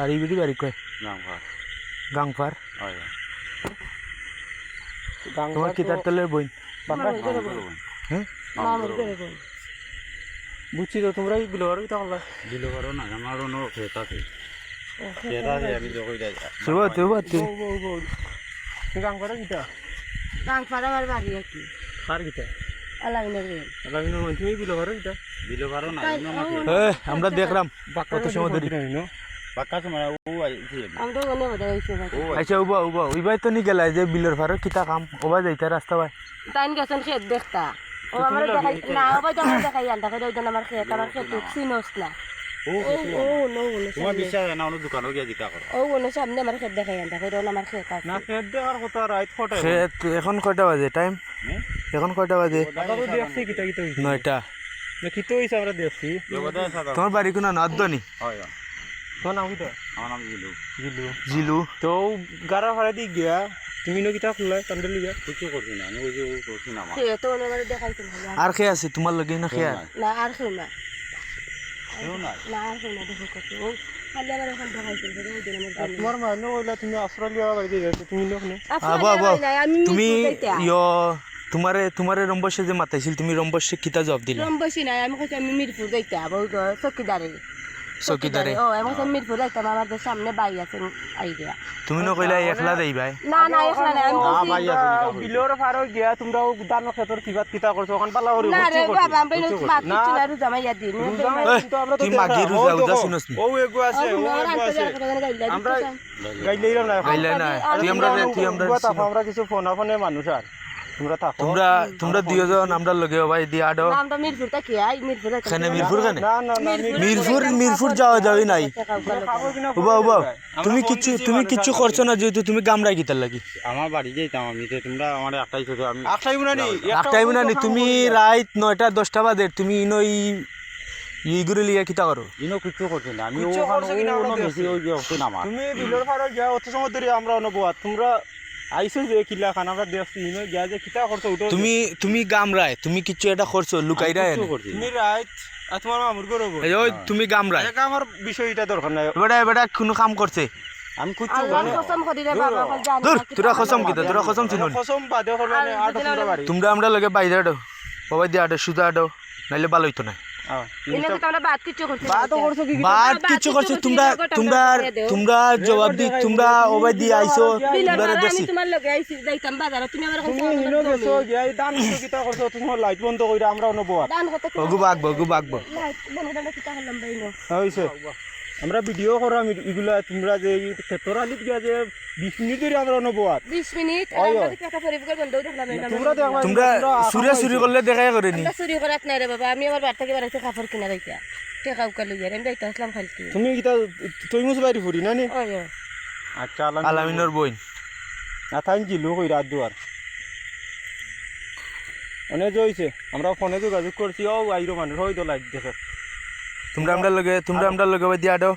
আর এই বিড়ি বাড়ি কয় গাংফার গাংফার হয় তোমার কিতার তলের বই হ্যাঁ বুঝছি তো তোমরা বিলো আর কিতা করলা দিল পারো না আমার অন্য খেত আছে খেত আছে আমি যখন যাই সুবা তুবা তে তুই গাং করে কিতা গাং ফাড়া আমার বাড়ি কি কার কিতা আলামিনের রে লাগানো তুমি বিলো করে কিতা দিল পারো না আমরা দেখলাম কত সময় ধরে বাক্কা সময় ও আইছি আমি তো গনে বড় হইছে ভাই আচ্ছা উবা উবা উবাই তো নি গেলাই যে বিলের ফারো কিতা কাম ওবা যাইতা রাস্তা ভাই তাইন গেছেন খেত দেখতা ও আমার দেখাই না ও ভাই আমার দেখাই আনতা কই ওইজন আমার খেত চিনোস না ও ও নো তোমার বিশ্বাস হয় না অন্য দোকানে গিয়ে জিজ্ঞাসা করো ও ওনো সামনে আমার খেত দেখাই আনতা কই আমার খেত আছে না খেত দেখার কথা রাত ফটাই খেত এখন কয়টা বাজে টাইম এখন কয়টা বাজে দাদা তো দেখছি কিতা কিতা হইছে 9টা না কিতা হইছে আমরা দেখছি তোমার বাড়ি কোন নাদনি হয় তোমার নাম কিতা আমার নাম জিলু জিলু জিলু তো গারা ভাড়া দি গিয়া তুমি নো কিতা খুললা তান্ডে লিয়া কিছু করছি না আমি ওই যে করছি না আমার খেত ওনো আমার দেখাইছে আর খে আছে তোমার লগে না খে আর না আর খেও না কেউ নাই না আর খেও না দেখো কত ও খালি আমার এখন দেখাইছে ওইজন আমার তোমার মানে ওইলা তুমি অস্ট্রেলিয়া বাড়ি দিয়ে যাচ্ছ তুমি নো না আবা আবা তুমি ইয়ো তোমারে রম্বসে যে মাতাইছিল তুমি রম্বসে কিতা জবাব দিলা রম্বসি নাই আমি কইছি আমি মিরপুর যাইতে আবার চকিদারে চকিদারে ও আমি কইছি মিরপুর যাইতাম আমাদের সামনে বাই আছে আইডিয়া তুমি ন কইলা একলা দেইবাই না না এখন না আমি কইছি ভাই আছে বিলোর ফারো গিয়া তোমরা দান ক্ষেতর কিবাত কিতা করছো ওখান পালা করি না রে বাবা আমি বাদ কিছু না রুজা মাইয়া দিই তুই মাগি রুজা উজা শুনস নি ও এগু আছে ও এগু আছে আমরা গাইলেইরাম না গাইলে না তুই আমরা আমরা কিছু ফোন ফোনে মানুষ আর তোমরা থাকো তোমরা দুইজন আমরা লগে ভাই দিয়া আডো আমরা মিরপুর থেকে আই মিরপুর থেকে খানে মিরপুর খানে না না না মিরপুর যাওয়া যাবে নাই উবা উবা তুমি কিচ্ছু করছো না যেহেতু তুমি গামরাই গিতার লাগি আমার বাড়ি যাইতাম আমি তো তোমরা আমার একটাই ছোট আমি একটাই বুনানি একটাই না তুমি রাত 9টা 10টা বাজে তুমি ইনই ইগুরে লিয়া কিতা করো ইনো কিছু করছি না আমি কিচ্ছু ওখানে করছো কিনা আমরা অন্য দেখছি। বেশি ওই যে হচ্ছে না আমার তুমি বিলোর ফারো গিয়া অত সময় ধরে আমরা অনুভব তোমরা আইছো যে কিলা খান আমরা দেখছি ইনো গিয়া যে কিতা করছো ওটা তুমি গামরায় তুমি কিচ্ছু এটা করছো লুকাইরা কিছু এনে করছি না। তুমি রাইট আর তোমার মামুর করবো এই ওই তুমি গামরায় আমার বিষয় এটা দরকার নাই বেটা কোনো কাম করছে আমি কিছু আল্লাহর কসম করি রে বাবা কল জানি দূর তোরা কসম কিতা তোরা কসম চিনুন কসম বাদে করবে না আর তোমরা বাড়ি তোমরা আমরা লগে বাইরে আডো বাবা দিয়ে আডো সুজা আডো নাইলে ভালো হইতো না ইনে তো আমরা বাদ কিছু করতে বাতো করছো কি বাদ কিছু করছো তোমরা জবাব দি তোমরা ওবাই দিয়ে আইছো তোমরা আমি দেখছি তোমার লগে আইছি যাইতাম বাজারে তুমি আমার তুমি ইনো গেছো গিয়া দান কিছু কিতা করছো তোমার লাইট বন্ধ কইরা আমরা অনুভব দান কত ওগু বাগবো লাইট বন্ধ কিতা হলাম বাইনো হইছে আমরা ভিডিও করা এগুলা তোমরা যে ক্ষেত্র আলিত গিয়া যে 20 মিনিট ধরে আমরা অনুভব 20 মিনিট আর আমরা একটা পরিবার বন্ধ দেখলাম না তোমরা দেখবা তোমরা চুরি করলে দেখাই করে নি আমরা চুরি করাত নাই রে বাবা আমি আমার বাড়ি থেকে বাড়াইতে কাপড় কিনা রাইতা টাকা উকালি গেলাম যাইতা আসলাম খালকি তুমি কিতা তুই মুস বাইরে ফুরি না নি ওই আচ্ছা আলামিনর বইন না থাইন জিলু কই রাত দুয়ার অনেক জইছে আমরা ফোনে যোগাযোগ করছি ও আইরো মানুষ হয়তো লাইট দেখো তোমরা আমরা লগে ভাই দিয়ে আডো